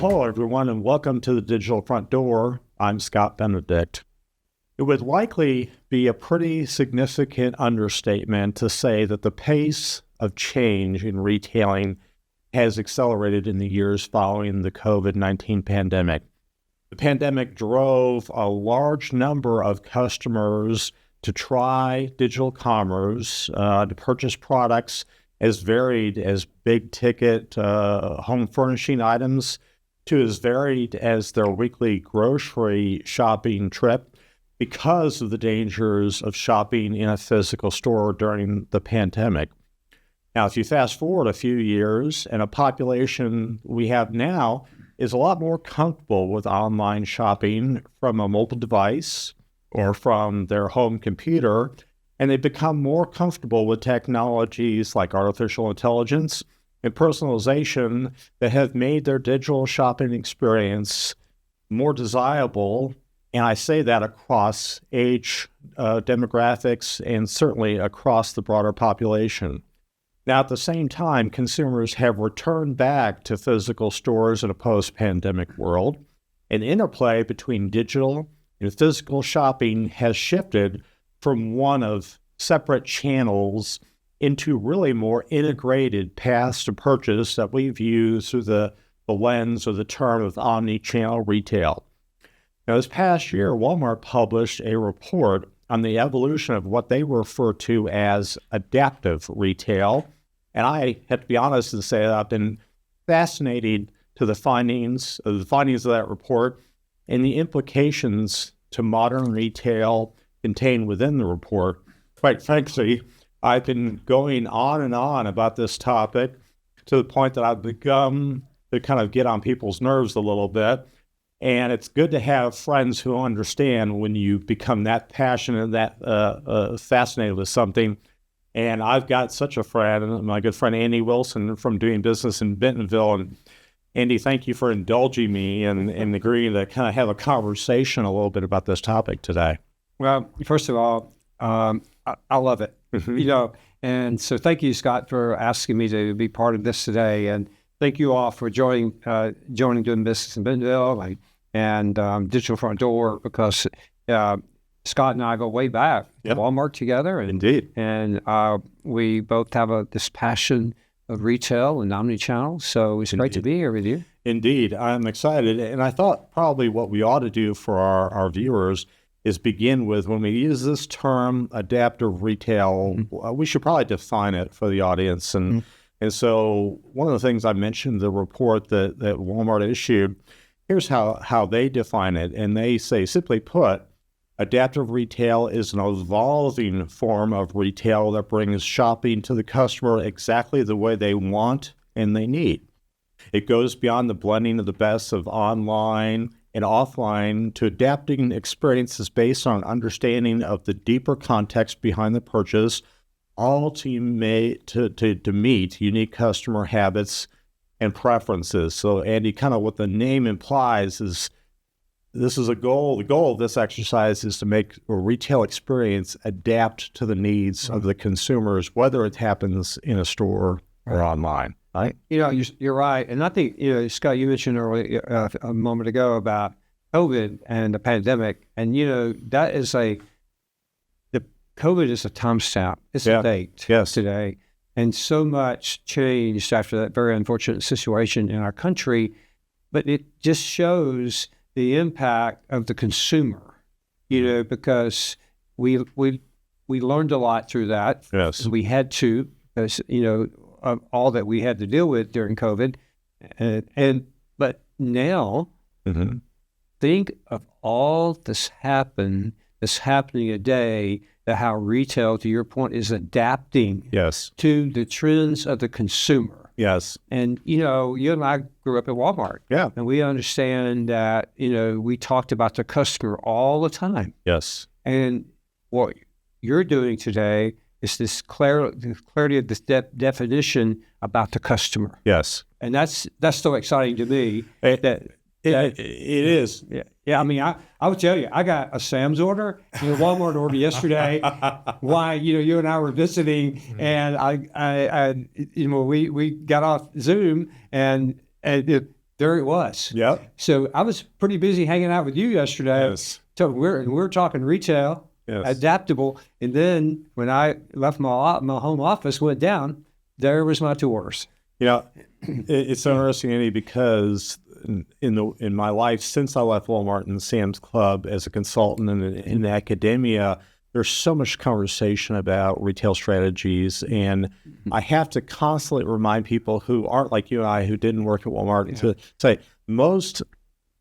Well, hello, everyone, and welcome to the Digital Front Door. I'm Scott Benedict. It would likely be a pretty significant understatement to say that the pace of change in retailing has accelerated in the years following the COVID-19 pandemic. The pandemic drove a large number of customers to try digital commerce, to purchase products as varied as big-ticket home furnishing items to as varied as their weekly grocery shopping trip because of the dangers of shopping in a physical store during the pandemic. Now, if you fast forward a few years, and a population we have now is a lot more comfortable with online shopping from a mobile device or from their home computer, and they become more comfortable with technologies like artificial intelligence and personalization that have made their digital shopping experience more desirable. And I say that across age demographics and certainly across the broader population. Now, at the same time, consumers have returned back to physical stores in a post-pandemic world. An interplay between digital and physical shopping has shifted from one of separate channels into really more integrated paths to purchase that we view through the lens or the term of omni-channel retail. Now, this past year, Walmart published a report on the evolution of what they refer to as adaptive retail. And I have to be honest and say that I've been fascinated to the findings of that report and the implications to modern retail contained within the report. Quite frankly, I've been going on and on about this topic to the point that I've begun to kind of get on people's nerves a little bit. And it's good to have friends who understand when you become that passionate, that fascinated with something. And I've got such a friend, my good friend Andy Wilson from doing business in Bentonville. And Andy, thank you for indulging me and agreeing to kind of have a conversation a little bit about this topic today. Well, first of all, I love it, and so thank you, Scott, for asking me to be part of this today. And thank you all for joining doing business in Bentonville and Digital Front Door, because Scott and I go way back. Yep. Walmart together. Indeed. And we both have this passion of retail and omni-channel. So it's great to be here with you. Indeed. I'm excited. And I thought probably what we ought to do for our viewers is begin with, when we use this term adaptive retail, we should probably define it for the audience. And so one of the things I mentioned in the report that Walmart issued, here's how they define it. And they say, simply put, adaptive retail is an evolving form of retail that brings shopping to the customer exactly the way they want and they need. It goes beyond the blending of the best of online and offline to adapting experiences based on understanding of the deeper context behind the purchase, all to meet unique customer habits and preferences. So, Andy, kind of what the name implies is this is a goal. The goal of this exercise is to make a retail experience adapt to the needs of the consumers, whether it happens in a store or online. Right? You're right. And I think, Scott, you mentioned earlier a moment ago about COVID and the pandemic. And, that is the COVID is a timestamp. It's a date today. And so much changed after that very unfortunate situation in our country. But it just shows the impact of the consumer, because we learned a lot through that. Yes. We had to, because, of all that we had to deal with during COVID. But now, think of all that's happening today, that how retail, to your point, is adapting to the trends of the consumer. Yes. And, you and I grew up at Walmart. Yeah. And we understand that, we talked about the customer all the time. Yes. And what you're doing today is this clarity of this definition about the customer. Yes. And that's so exciting to me. It is. Yeah. I mean, I would tell you, I got a Sam's order and a Walmart order yesterday. Why, you and I were visiting, and I we got off Zoom, and there it was. Yep. So I was pretty busy hanging out with you yesterday. Yes. So we're talking retail, Yes. adaptable. And then when I left my home office, went down, there was my two orders. It's so interesting, Andy, because in my life since I left Walmart and Sam's Club as a consultant and in academia, there's so much conversation about retail strategies, and I have to constantly remind people who aren't like you and I, who didn't work at Walmart, to say most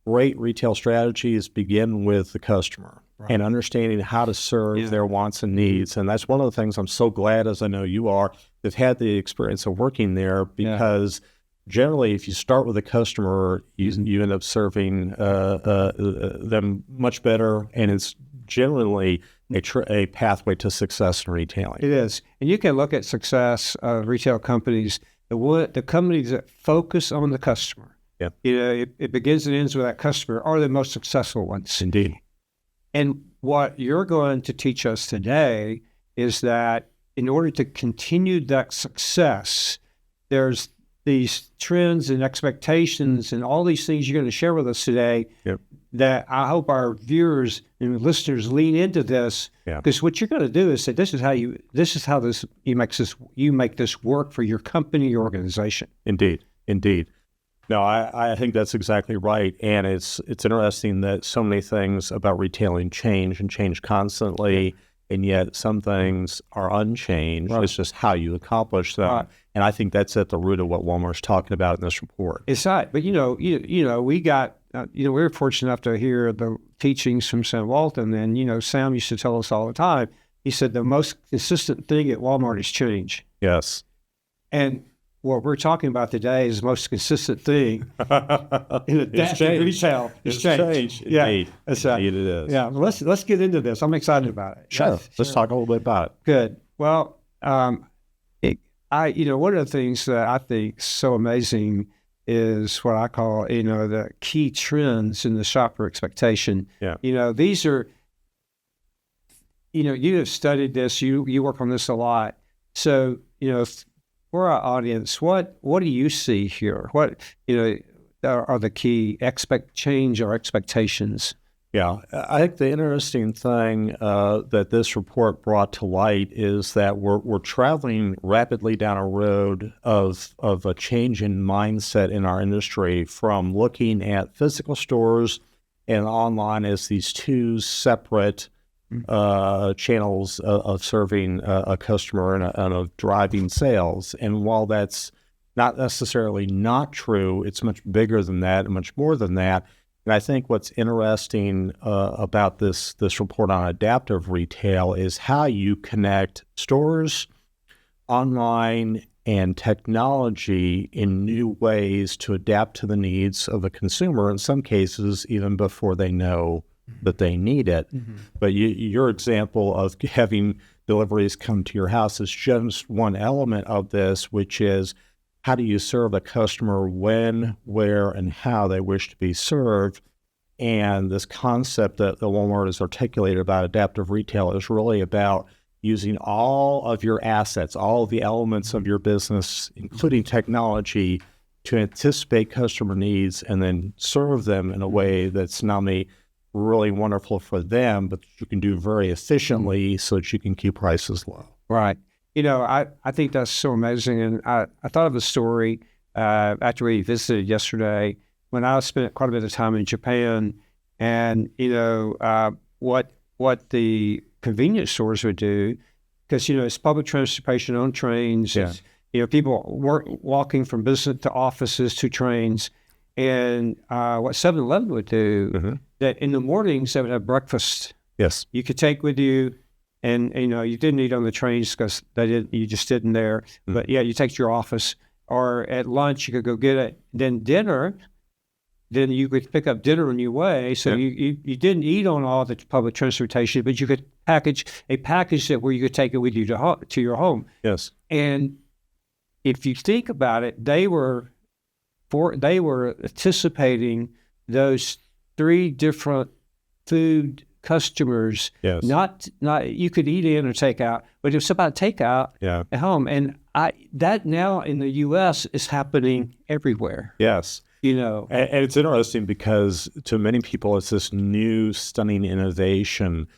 great retail strategies begin with the customer and understanding how to serve their wants and needs. And that's one of the things I'm so glad, as I know you are, that had the experience of working there, because generally, if you start with a customer, you end up serving them much better, and it's generally a pathway to success in retailing. It is. And you can look at success of retail companies, the companies that focus on the customer. Yeah. It begins and ends with that customer are the most successful ones. Indeed. And what you're going to teach us today is that in order to continue that success, there's these trends and expectations and all these things you're going to share with us today that I hope our viewers and listeners lean into this, because what you're going to do is say, this is how you make this work for your company, your organization. Indeed. No, I think that's exactly right. And it's interesting that so many things about retailing change and change constantly, and yet some things are unchanged. It's just how you accomplish them. And I think that's at the root of what Walmart's talking about in this report. It's right. But, we got, we were fortunate enough to hear the teachings from Sam Walton. And, Sam used to tell us all the time, he said the most consistent thing at Walmart is change. Yes. And what we're talking about today is the most consistent thing in adaptive retail. It's change. Indeed. That's right. Indeed it is. Yeah. Let's get into this. I'm excited about it. Sure. Let's talk a little bit about it. Good. Well, one of the things that I think so amazing is what I call, the key trends in the shopper expectation. Yeah. These are, you have studied this, you work on this a lot. So, for our audience, what do you see here? What, are the key change or expectations? Yeah, I think the interesting thing that this report brought to light is that we're traveling rapidly down a road of a change in mindset in our industry, from looking at physical stores and online as these two separate channels of serving a customer and of driving sales. And while that's not necessarily not true, it's much bigger than that and much more than that. And I think what's interesting about this report on adaptive retail is how you connect stores, online, and technology in new ways to adapt to the needs of the consumer, in some cases even before they know that they need it. But your example of having deliveries come to your house is just one element of this, which is how do you serve a customer when, where, and how they wish to be served. And this concept that the Walmart has articulated about adaptive retail is really about using all of your assets, all of the elements of your business, including technology, to anticipate customer needs and then serve them in a way that's not only really wonderful for them, but you can do very efficiently so that you can keep prices low. Right. I think that's so amazing. And I thought of a story after we visited yesterday when I spent quite a bit of time in Japan, and, what the convenience stores would do, because, it's public transportation on trains. Yeah. It's, people walking from business to offices to trains. And what 7-Eleven would do, that in the mornings they would have breakfast. Yes. You could take with you, and you didn't eat on the trains because you just didn't there. But you take to your office, or at lunch you could go get it. Then dinner, then you could pick up dinner on your way. So you didn't eat on all the public transportation, but you could package that where you could take it with you to your home. Yes. And if you think about it, they were anticipating those three different food customers. Yes. Not you could eat in or take out, but it was about takeout at home. And that now in the U.S. is happening everywhere. Yes. And it's interesting because to many people, it's this new, stunning innovation.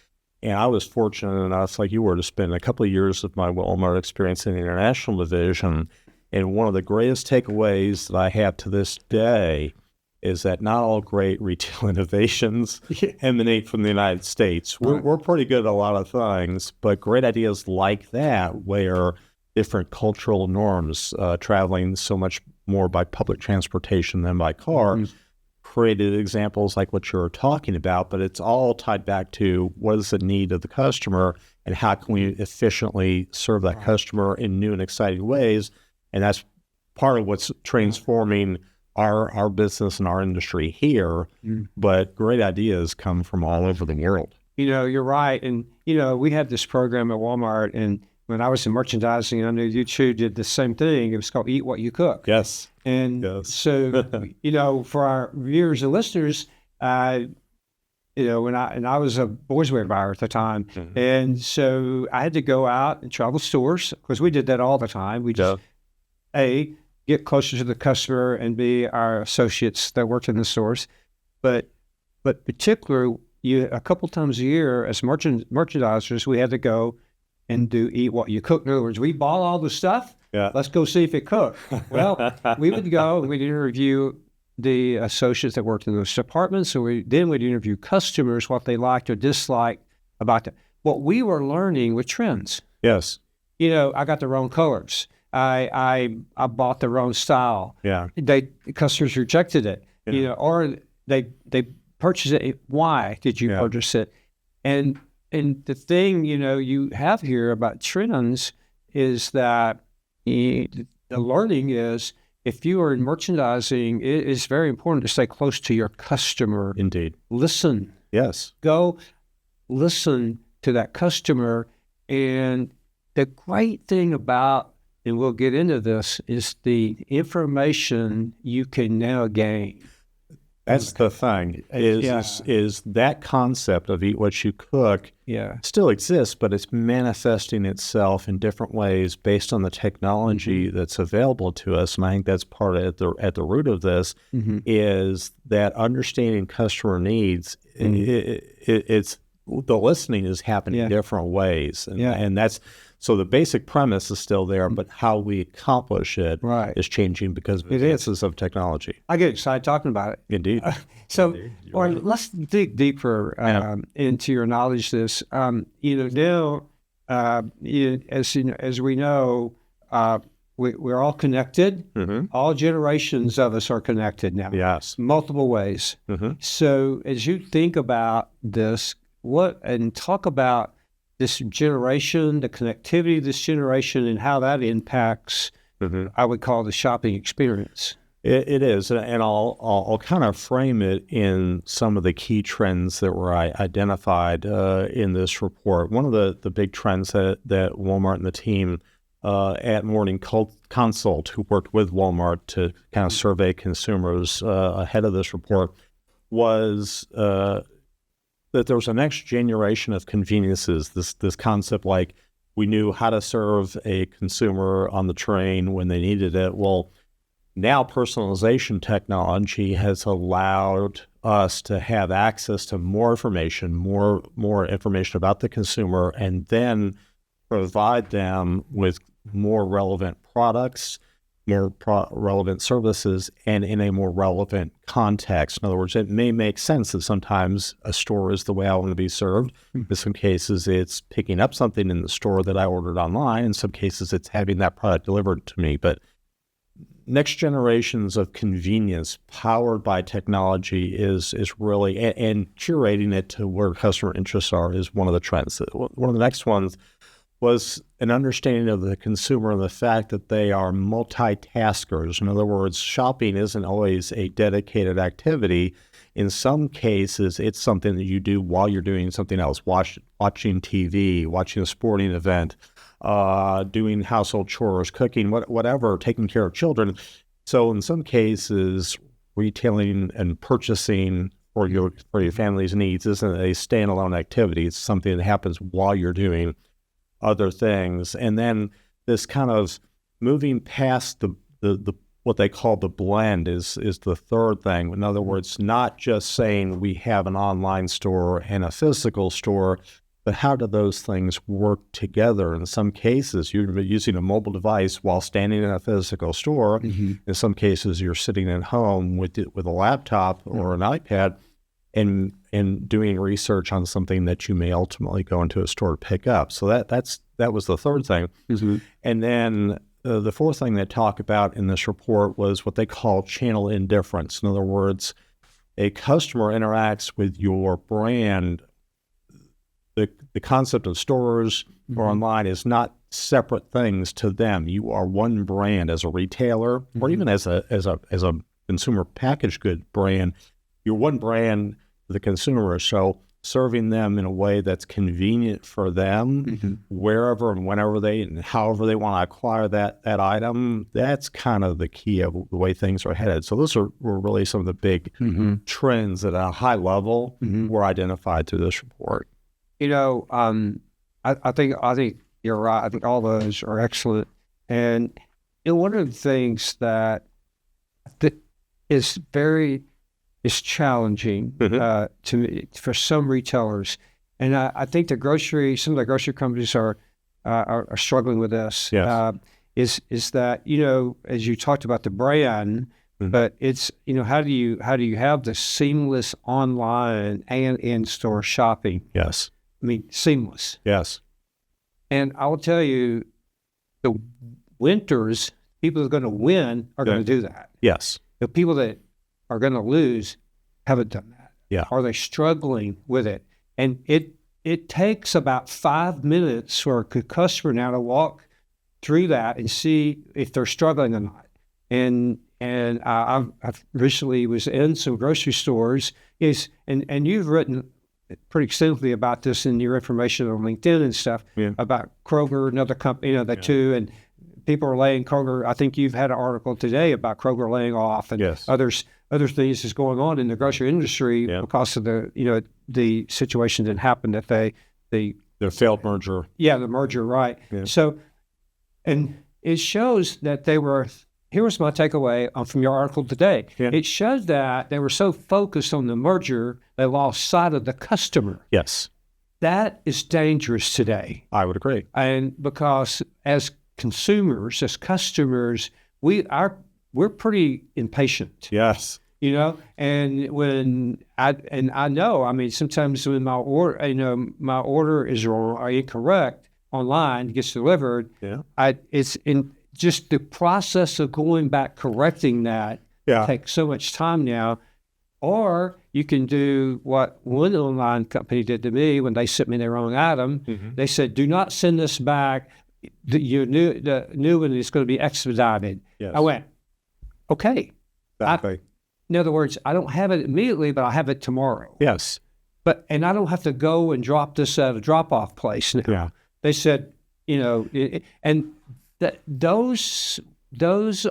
And I was fortunate enough, like you were, to spend a couple of years of my Walmart experience in the international division. And one of the greatest takeaways that I have to this day is that not all great retail innovations emanate from the United States. We're pretty good at a lot of things, but great ideas like that, where different cultural norms, traveling so much more by public transportation than by car, created examples like what you're talking about, but it's all tied back to what is the need of the customer and how can we efficiently serve that customer in new and exciting ways. And that's part of what's transforming our business and our industry here, but great ideas come from all over the world. You're right. And, we had this program at Walmart, and when I was in merchandising, I know you two did the same thing. It was called Eat What You Cook. Yes. And so, for our viewers and listeners, when I was a boys wear buyer at the time, and so I had to go out and travel stores, because we did that all the time. We just, A, get closer to the customer, and B, our associates that worked in the stores. But particularly, a couple times a year as merchandisers, we had to go and do Eat What You Cook. In other words, we bought all the stuff. Yeah. Let's go see if it cooked. Well, we would go and we'd interview the associates that worked in those departments. So we'd interview customers, what they liked or disliked about that. What we were learning with trends. Yes. I got the wrong colors. I bought the wrong style. Yeah. Customers rejected it. Or they purchased it. Why did you purchase it? And the thing, you have here about trends is that the learning is, if you are in merchandising, it is very important to stay close to your customer. Indeed. Listen. Yes. Go listen to that customer. And the great thing about, and we'll get into this, is the information you can now gain. That's the thing, is that concept of Eat What You Cook still exists, but it's manifesting itself in different ways based on the technology that's available to us. And I think that's part of at the root of this is that understanding customer needs. It's the listening is happening different ways. And that's, so the basic premise is still there, but how we accomplish it is changing because of the advances of technology. I get excited talking about it. Indeed. Let's dig deeper into your knowledge. This, now, as we know, we're all connected. All generations of us are connected now. Yes. Multiple ways. So as you think about this, talk about this generation, the connectivity of this generation, and how that impacts, I would call, the shopping experience. It is, and I'll kind of frame it in some of the key trends that were identified in this report. One of the big trends that Walmart and the team at Morning Consult, who worked with Walmart to kind of survey consumers ahead of this report, was that there was a next generation of conveniences, this concept like we knew how to serve a consumer on the train when they needed it. Well, now personalization technology has allowed us to have access to more information, more information about the consumer, and then provide them with more relevant products, more relevant services, and in a more relevant context. In other words, it may make sense that sometimes a store is the way I want to be served. In some cases, it's picking up something in the store that I ordered online. In some cases, it's having that product delivered to me. But next generations of convenience powered by technology is really, and curating it to where customer interests are is one of the trends. One of the next ones was an understanding of the consumer and the fact that they are multitaskers. In other words, shopping isn't always a dedicated activity. In some cases, it's something that you do while you're doing something else, watching TV, watching a sporting event, doing household chores, cooking, whatever, taking care of children. So in some cases, retailing and purchasing for your family's needs isn't a standalone activity. It's something that happens while you're doing other things. And then this kind of moving past the what they call the blend is the third thing. In other words, not just saying we have an online store and a physical store, but how do those things work together? In some cases, you're using a mobile device while standing in a physical store. In some cases, you're sitting at home with a laptop or an iPad and doing research on something that you may ultimately go into a store to pick up. So that was the third thing. And then the fourth thing they talk about in this report was what they call channel indifference. In other words, a customer interacts with your brand. The concept of stores or online is not separate things to them. You are one brand as a retailer, or even as a consumer packaged good brand. You're one brand to the consumer. So serving them in a way that's convenient for them, wherever and whenever and however they want to acquire that item, that's kind of the key of the way things are headed. So those were really some of the big trends that at a high level were identified through this report. I think you're right. I think all those are excellent. And one of the things that is challenging to me for some retailers, and I think some of the grocery companies are struggling with this. Is that as you talked about the brand, but it's how do you have the seamless online and in-store shopping? Yes. I mean, seamless. Yes. And I will tell you, the winners, people that are going to win are going to do that. Yes. The people that are going to lose haven't done that. Yeah. Are they struggling with it? And it takes about 5 minutes for a customer now to walk through that and see if they're struggling or not. And I've recently was in some grocery stores and you've written pretty extensively about this in your information on LinkedIn and stuff about Kroger, another company, too. And people are laying Kroger. I think you've had an article today about Kroger laying off and other things is going on in the grocery industry because of the situation that happened that the failed merger. Yeah, the merger, right. Yeah. So, and it shows that here was my takeaway from your article today. Yeah. It showed that they were so focused on the merger, they lost sight of the customer. Yes. That is dangerous today. I would agree. And because as consumers, as customers, we're pretty impatient. Yes. And I know, I mean, sometimes when my order is incorrect online, gets delivered, it's in just the process of going back, correcting that takes so much time now. Or you can do what one online company did to me when they sent me their wrong item. They said, do not send this back. The new one is going to be expedited. Yes. I went, okay. Exactly. In other words, I don't have it immediately, but I'll have it tomorrow. Yes. And I don't have to go and drop this at a drop-off place now. Yeah. They said, and that those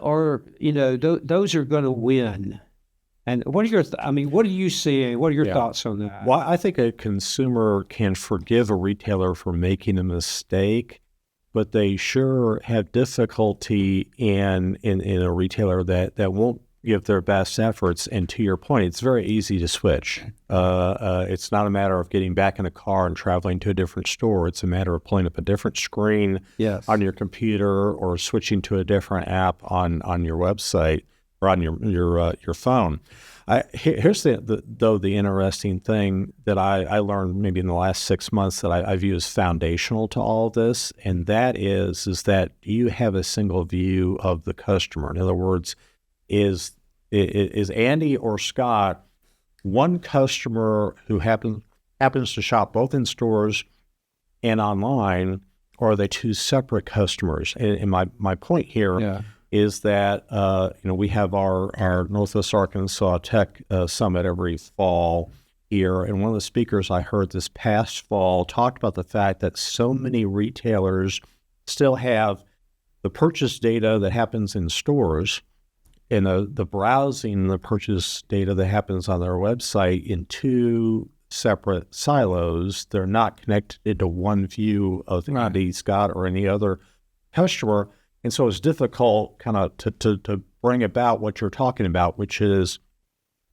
are going to win. And what are you seeing? What are your thoughts on that? Well, I think a consumer can forgive a retailer for making a mistake, but they sure have difficulty in a retailer that won't give their best efforts. And to your point, it's very easy to switch. It's not a matter of getting back in a car and traveling to a different store. It's a matter of pulling up a different screen on your computer or switching to a different app on your website or on your phone. Here's the interesting thing that I learned maybe in the last 6 months that I view as foundational to all of this, and that is that you have a single view of the customer. In other words, is Andy or Scott one customer who happens to shop both in stores and online, or are they two separate customers? And my point here is that we have our Northwest Arkansas Tech Summit every fall here, and one of the speakers I heard this past fall talked about the fact that so many retailers still have the purchase data that happens in stores and the browsing, the purchase data that happens on their website in two separate silos. They're not connected to one view of Andy, Scott, or any other customer. And so it's difficult kind of to bring about what you're talking about, which is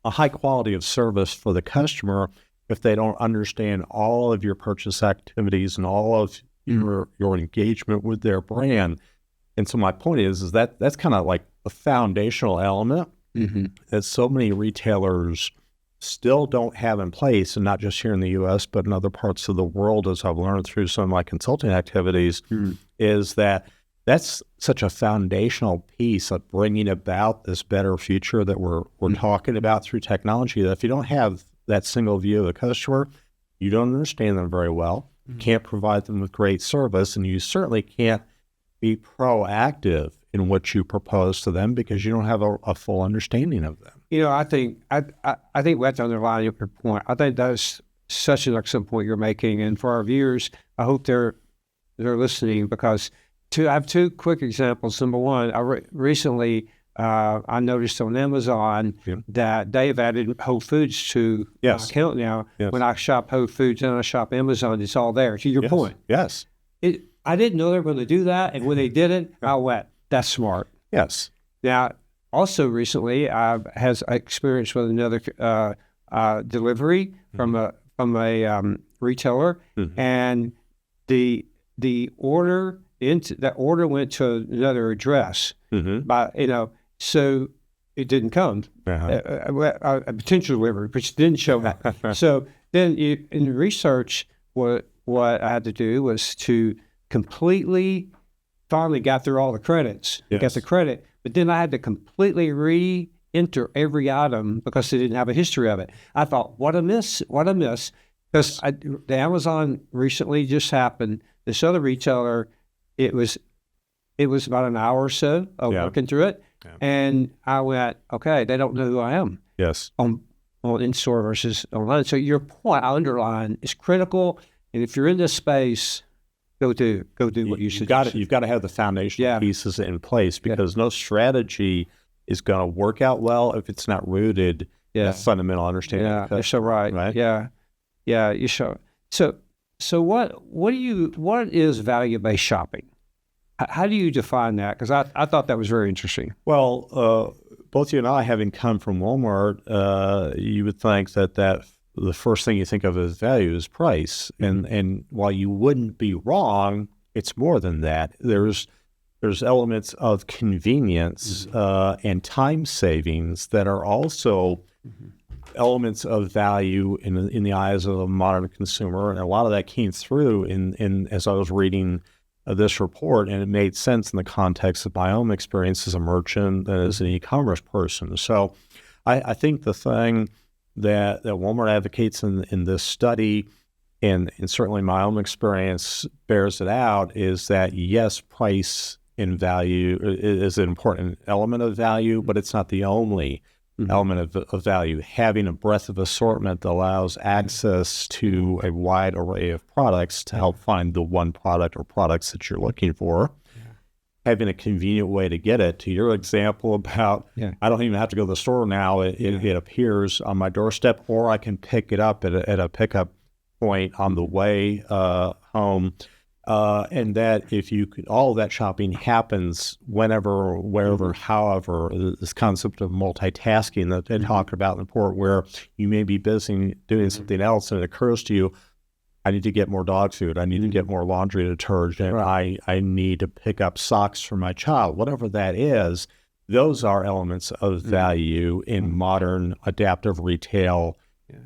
a high quality of service for the customer if they don't understand all of your purchase activities and all of your engagement with their brand. And so my point is that that's kind of like a foundational element that so many retailers still don't have in place, and not just here in the U.S., but in other parts of the world, as I've learned through some of my consulting activities, is that that's such a foundational piece of bringing about this better future that we're talking about through technology, that if you don't have that single view of the customer, you don't understand them very well, can't provide them with great service, and you certainly can't be proactive in what you propose to them because you don't have a full understanding of them. I think we have to underline your point. I think that's such an excellent point you're making, and for our viewers, I hope they're listening, because I have two quick examples. Number one, recently I noticed on Amazon that they've added Whole Foods to my account now. When I shop Whole Foods and I shop Amazon, it's all there. To your point, I didn't know they were going to do that, and when they did it, I went, "That's smart." Yes. Now, also recently, I had experience with another delivery from a retailer, and the order went to another address, so it didn't come. A potential delivery, which didn't show up. So then, in research, what I had to do was to finally got through all the credits, got the credit, but then I had to completely re-enter every item because they didn't have a history of it. I thought, what a miss, because the Amazon recently just happened. This other retailer, it was about an hour or so of working through it, and I went, okay, they don't know who I am. Yes. On in-store versus online. So your point, I underline, is critical, and if you're in this space, Go do what you should. You've got to have the foundational pieces in place, because no strategy is going to work out well if it's not rooted in a fundamental understanding. Yeah, you're so right. Yeah, you so. So what is value-based shopping? How do you define that? Because I thought that was very interesting. Well, both you and I, having come from Walmart, you would think that the first thing you think of as value is price. And while you wouldn't be wrong, it's more than that. There's elements of convenience and time savings that are also elements of value in the eyes of a modern consumer. And a lot of that came through in as I was reading this report, and it made sense in the context of my own experience as a merchant and as an e-commerce person. So I think the thing that Walmart advocates in this study, and certainly my own experience bears it out, is that yes, price and value is an important element of value, but it's not the only element of value. Having a breadth of assortment that allows access to a wide array of products to help find the one product or products that you're looking for. Having a convenient way to get it. To your example about, I don't even have to go to the store now. It appears on my doorstep, or I can pick it up at a pickup point on the way home. And that if you could, all of that shopping happens whenever, wherever, however. This concept of multitasking that they talk about in the report, where you may be busy doing something else, and it occurs to you, I need to get more dog food. I need to get more laundry detergent. Right. I need to pick up socks for my child. Whatever that is, those are elements of value in modern adaptive retail,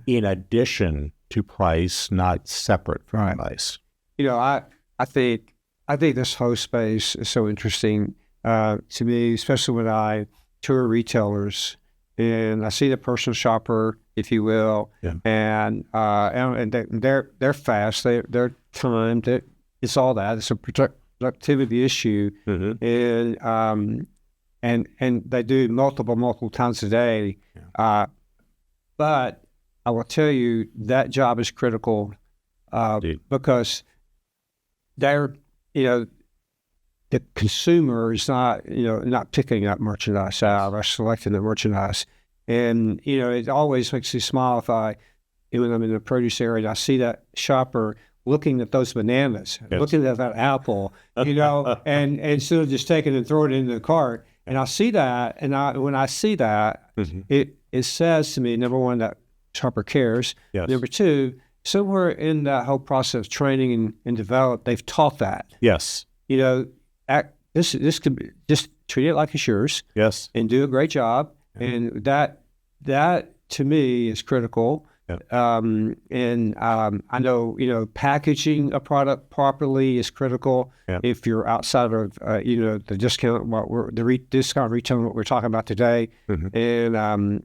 in addition to price, not separate from price. I think this whole space is so interesting to me, especially when I tour retailers and I see the personal shopper, if you will, and they're fast, they're timed, it's all that. It's a productivity issue, and they do multiple times a day. But I will tell you that job is critical because they're, the consumer is not picking up merchandise out or selecting the merchandise. And, it always makes me smile when I'm in the produce area and I see that shopper looking at those bananas, looking at that apple, and instead of just taking it and throwing it into the cart, And I see that, and when I see that, it says to me, number one, that Sharper cares. Yes. Number two, somewhere in that whole process of training and develop, they've taught that. Yes. This could be, just treat it like it's yours. Yes. And do a great job. Yeah. And that to me is critical. Yep. I know, packaging a product properly is critical. Yep. If you're outside of, the discount, discount retail, what we're talking about today. And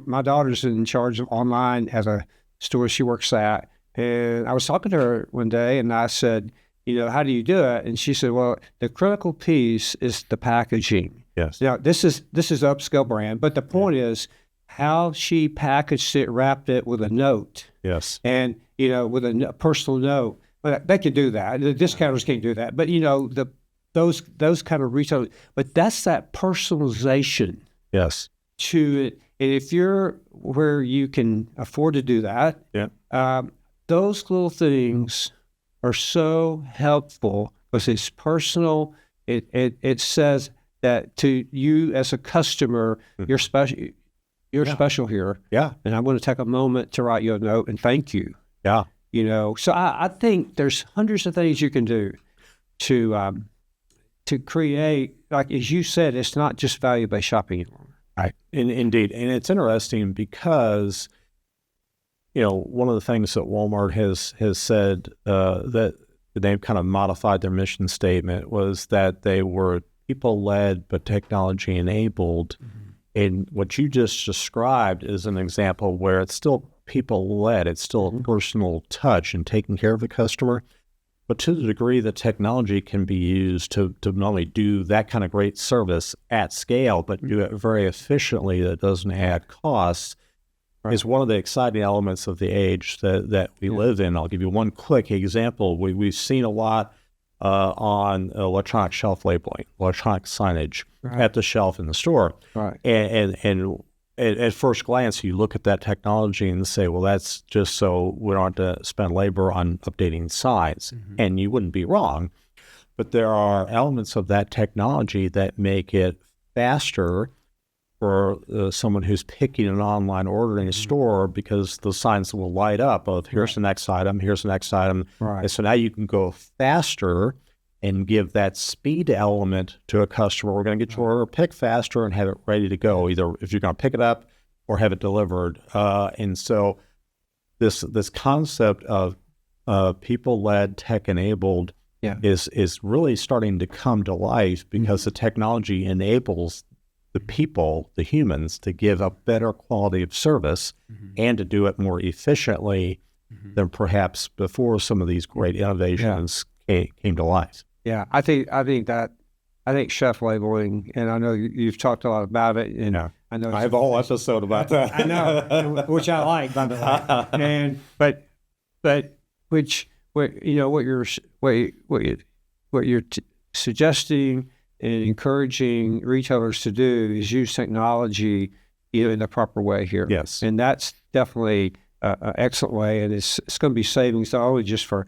my daughter's in charge of online at a store she works at. And I was talking to her one day and I said, how do you do it? And she said, well, the critical piece is the packaging. Yes. Now, this is upscale brand, but the point is how she packaged it, wrapped it with a note. Yes. And, with a personal note. But they can do that. The discounters can't do that. But, those kind of retailers. But that's that personalization. Yes. To it. And if you're where you can afford to do that, those little things are so helpful because it's personal. It says that to you as a customer, you're special. You're special here. Yeah. And I'm going to take a moment to write you a note and thank you. Yeah. So I think there's hundreds of things you can do to create, like as you said, it's not just value-based shopping anymore. Right. Indeed. And it's interesting because, one of the things that Walmart has said that they've kind of modified their mission statement was that they were people-led but technology-enabled. And what you just described is an example where it's still people-led. It's still a personal touch and taking care of the customer. But to the degree that technology can be used to not only do that kind of great service at scale, but do it very efficiently that doesn't add costs, is one of the exciting elements of the age that we live in. I'll give you one quick example. We've seen a lot on electronic shelf labeling, electronic signage at the shelf in the store. Right. And at first glance, you look at that technology and say, well, that's just so we don't have to spend labor on updating signs. And you wouldn't be wrong. But there are elements of that technology that make it faster for someone who's picking an online order in a store because the signs will light up of here's the next item, here's the next item. Right. And so now you can go faster and give that speed element to a customer. We're going to get your order picked faster and have it ready to go, either if you're going to pick it up or have it delivered. And so this concept of people-led, tech-enabled is really starting to come to life because the technology enables the people, the humans, to give a better quality of service and to do it more efficiently than perhaps before some of these great innovations came to life. Yeah, I think shelf labeling, and I know you've talked a lot about it. And I know I have a whole episode about that. I know, which I like, by the way. And but what you're suggesting and encouraging retailers to do is use technology in the proper way here. Yes, and that's definitely an excellent way, and it's going to be savings not only just for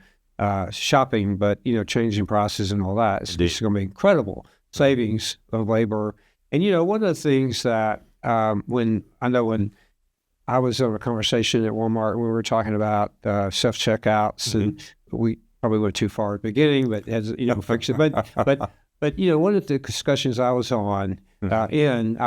shopping, but changing prices and all that. It's going to be incredible savings of labor. And one of the things that when I was in a conversation at Walmart, we were talking about self checkouts, and we probably went too far at the beginning, but as fix it. But one of the discussions I was on I had an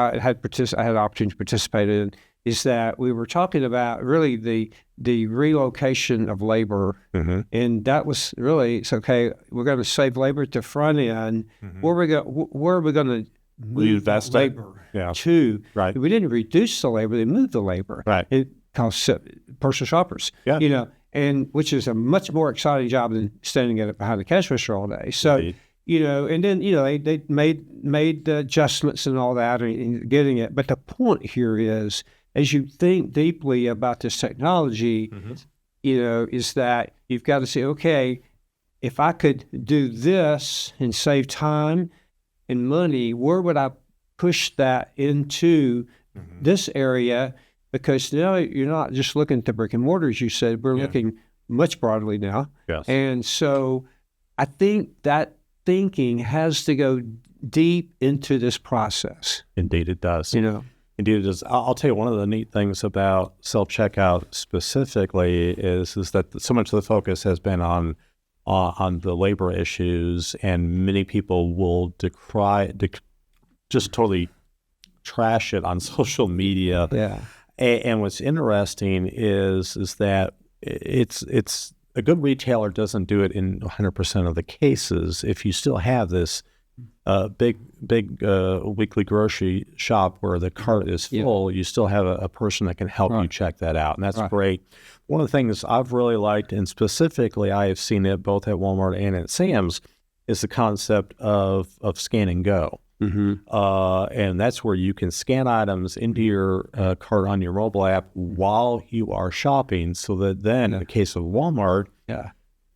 opportunity to participate in, is that we were talking about really the relocation of labor, and that was really, it's okay, we're going to save labor at the front end. Where are we going to move that labor to? Right. We didn't reduce the labor; they moved the labor. Right. It costs personal shoppers. Yeah. And which is a much more exciting job than standing behind the cash register all day. So. Indeed. And then they made adjustments and all that and getting it. But the point here is, as you think deeply about this technology, is that you've got to say, okay, if I could do this and save time and money, where would I push that into this area? Because now you're not just looking at the brick and mortar, as you said, we're looking much broadly now. Yes. And so I think that thinking has to go deep into this process. Indeed, it does. You know, Indeed, it does. I'll tell you, one of the neat things about self-checkout specifically is that so much of the focus has been on the labor issues, and many people will just totally trash it on social media. Yeah. And what's interesting is that it's a good retailer doesn't do it in 100% of the cases. If you still have this big weekly grocery shop where the cart is full, you still have a person that can help you check that out, and that's great. One of the things I've really liked, and specifically I have seen it both at Walmart and at Sam's, is the concept of scan and go. And that's where you can scan items into your cart on your mobile app while you are shopping, so that then in the case of Walmart,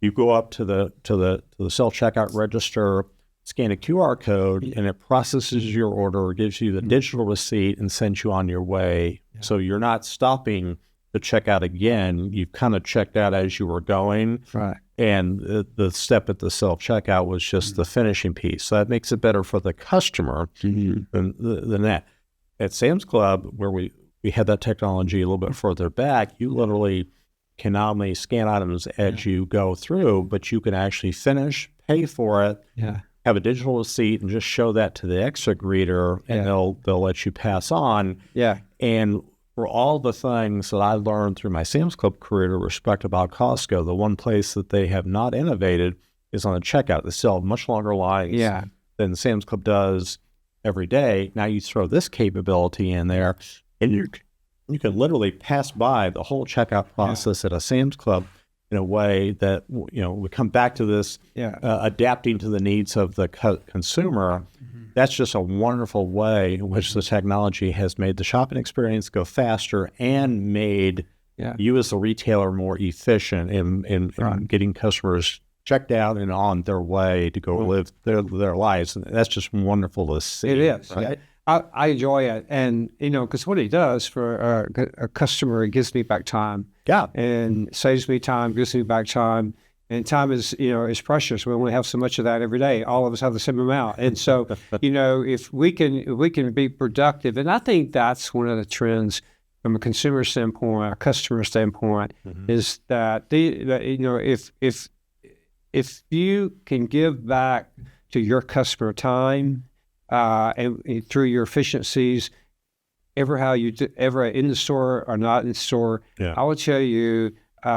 you go up to the self-checkout register, scan a QR code, and it processes your order, gives you the digital receipt, and sends you on your way. So you're not stopping to check out again. You've kind of checked out as you were going. Right. And the step at the self-checkout was just the finishing piece. So that makes it better for the customer than that. At Sam's Club, where we had that technology a little bit further back, you literally can not only scan items as you go through, but you can actually finish, pay for it, have a digital receipt, and just show that to the exit greeter, and they'll let you pass on. And for all the things that I learned through my Sam's Club career to respect about Costco, the one place that they have not innovated is on the checkout. They still have much longer lines than Sam's Club does every day. Now you throw this capability in there, and you can literally pass by the whole checkout process at a Sam's Club in a way that, we come back to this adapting to the needs of the consumer. That's just a wonderful way in which the technology has made the shopping experience go faster and made you as a retailer more efficient in getting customers checked out and on their way to go live their lives. And that's just wonderful to see. It is. Right? I enjoy it. And, because what it does for a customer, it gives me back time. And saves me time, gives me back time. And time is, is precious. We only have so much of that every day. All of us have the same amount. And so, if we can be productive, and I think that's one of the trends from a consumer standpoint, a customer standpoint, is that if you can give back to your customer time and through your efficiencies, ever in the store or not in the store, I will tell you,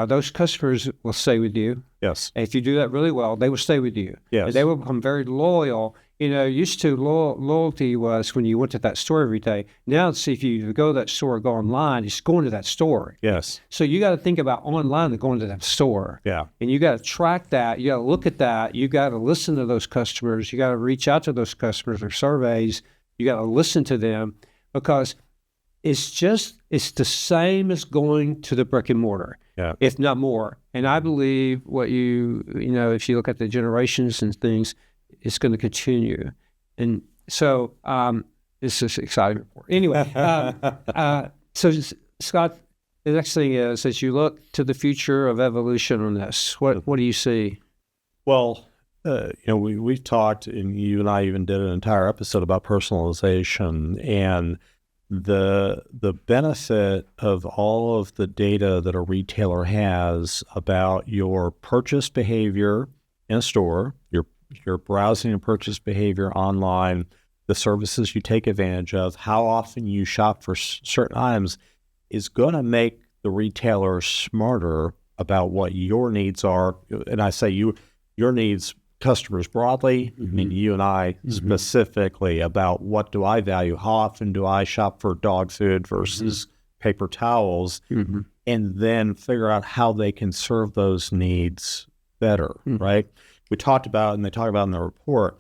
those customers will stay with you. Yes. And if you do that really well, they will stay with you. Yes. And they will become very loyal. Used to loyalty was when you went to that store every day. Now, see, if you go to that store or go online, it's going to that store. Yes. So you got to think about online and going to that store. Yeah. And you got to track that. You got to look at that. You got to listen to those customers. You got to reach out to those customers or surveys. You got to listen to them, because it's the same as going to the brick and mortar, if not more. And I believe if you look at the generations and things, it's going to continue. And so it's just an exciting report. Anyway, so Scott, the next thing is, as you look to the future of evolution on this, what do you see? Well, we've talked, and you and I even did an entire episode about personalization, and the benefit of all of the data that a retailer has about your purchase behavior in a store, your browsing and purchase behavior online, the services you take advantage of, how often you shop for certain items, is going to make the retailer smarter about what your needs are. And I say your needs, customers broadly, and you and I specifically, about what do I value? How often do I shop for dog food versus paper towels? And then figure out how they can serve those needs better, right? We talked about, and they talk about in the report,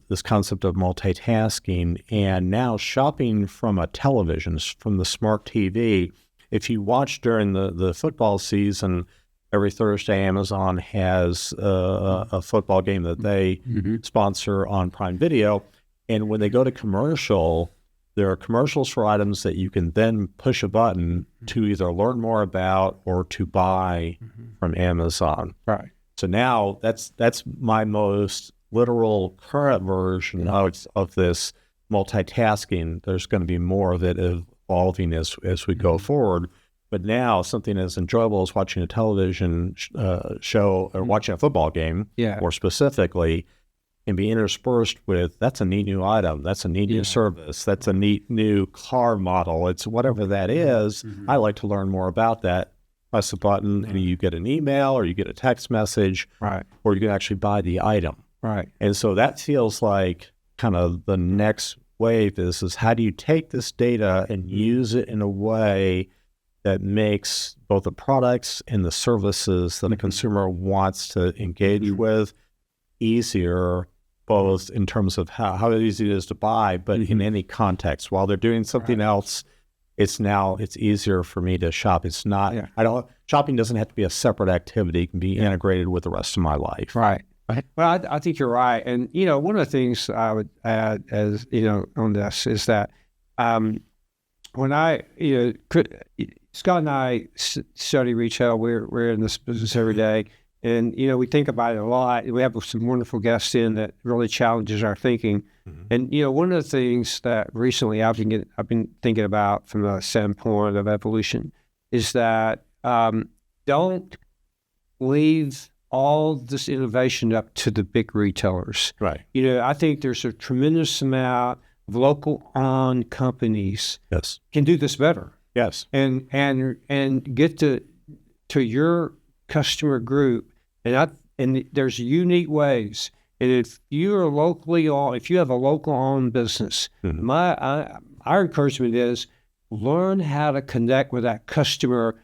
this concept of multitasking, and now shopping from a television, from the smart TV. If you watch during the football season, every Thursday, Amazon has a football game that they sponsor on Prime Video. And when they go to commercial, there are commercials for items that you can then push a button to either learn more about or to buy from Amazon. Right. So now that's my most literal current version of this multitasking. There's going to be more of it evolving as we go forward. But now something as enjoyable as watching a television show or watching a football game, more specifically, can be interspersed with, that's a neat new item, that's a neat new service, that's a neat new car model. It's whatever that is. I like to learn more about that. Press a button and you get an email or you get a text message, or you can actually buy the item. And so that feels like kind of the next wave is how do you take this data and use it in a way that makes both the products and the services that a consumer wants to engage with easier, both in terms of how easy it is to buy, but in any context. While they're doing something else, it's easier for me to shop. It's not, shopping doesn't have to be a separate activity. It can be integrated with the rest of my life. Well, I think you're right. And, one of the things I would add as, on this is that when Scott and I study retail, we're in this business every day. And, we think about it a lot. We have some wonderful guests in that really challenges our thinking. And, one of the things that recently I've been thinking about from the standpoint of evolution is that don't leave all this innovation up to the big retailers. I think there's a tremendous amount of local-owned companies can do this better. And get to your customer group. And there's unique ways. And if you are if you have a local owned business, our encouragement is learn how to connect with that customer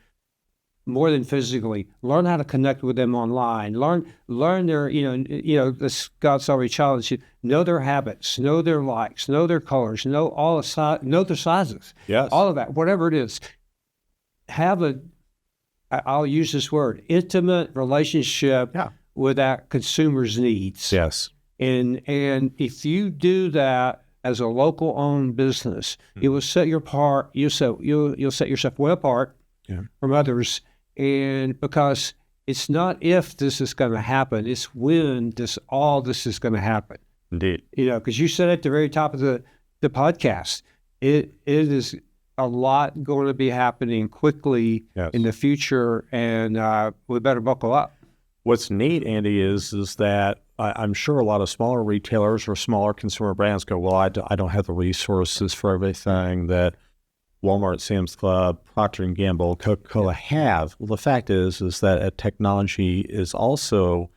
more than physically. Learn how to connect with them online. Learn their, Scott's already challenged you. Know their habits, know their likes, know their colors, know know their sizes. All of that, whatever it is. I'll use this word, intimate relationship with that consumer's needs. And if you do that as a local owned business, you will set you'll set yourself well apart from others. And because it's not if this is going to happen, it's when all this is going to happen. Indeed. Because you said at the very top of the podcast, it is a lot going to be happening quickly in the future, and we better buckle up. What's neat, Andy, is that I'm sure a lot of smaller retailers or smaller consumer brands go, well, I don't have the resources for everything that Walmart, Sam's Club, Procter & Gamble, Coca-Cola have. Well, the fact is that technology is also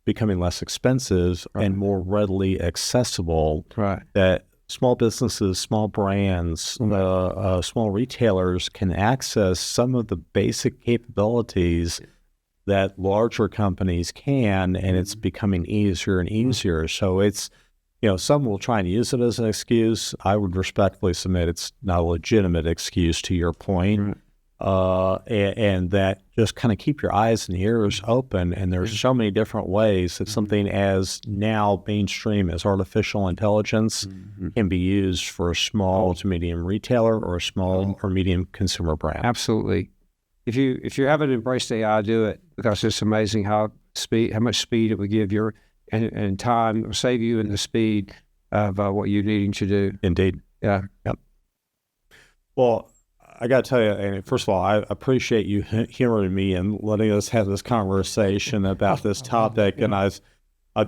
becoming less expensive and more readily accessible. That small businesses, small brands, small retailers can access some of the basic capabilities that larger companies can, and it's becoming easier and easier. So it's, some will try and use it as an excuse. I would respectfully submit it's not a legitimate excuse, to your point. And that just kind of keep your eyes and ears open. And there's so many different ways that something as now mainstream as artificial intelligence can be used for a small to medium retailer or a small or medium consumer brand. Absolutely. If you haven't embraced AI, do it, because it's amazing how much speed it would give you and time, it will save you in the speed of what you're needing to do. Indeed. Well, I got to tell you, Andy, first of all, I appreciate you hearing me and letting us have this conversation about this topic. And I've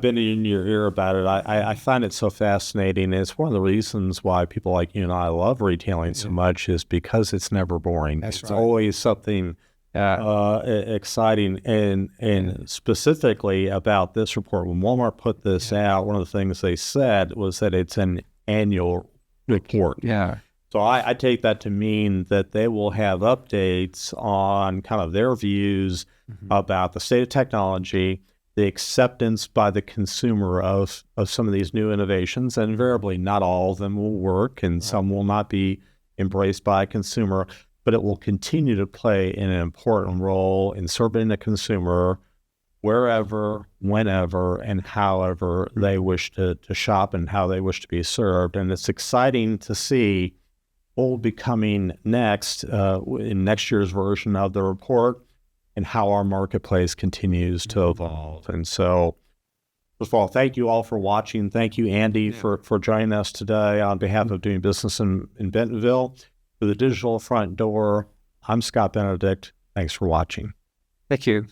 been in your ear about it. I find it so fascinating. It's one of the reasons why people like you and I love retailing so much, is because it's never boring. It's always something exciting. And specifically about this report, when Walmart put this out, one of the things they said was that it's an annual report. So I take that to mean that they will have updates on kind of their views about the state of technology, the acceptance by the consumer of some of these new innovations. And invariably, not all of them will work, and some will not be embraced by a consumer, but it will continue to play an important role in serving the consumer wherever, whenever, and however they wish to shop and how they wish to be served. And it's exciting to see what will be coming next in next year's version of the report, and how our marketplace continues to evolve. And so First of all, thank you all for watching. Thank you, Andy, for joining us today on behalf of Doing Business in Bentonville. For the Digital Front Door, I'm Scott Benedict. Thanks for watching. Thank you.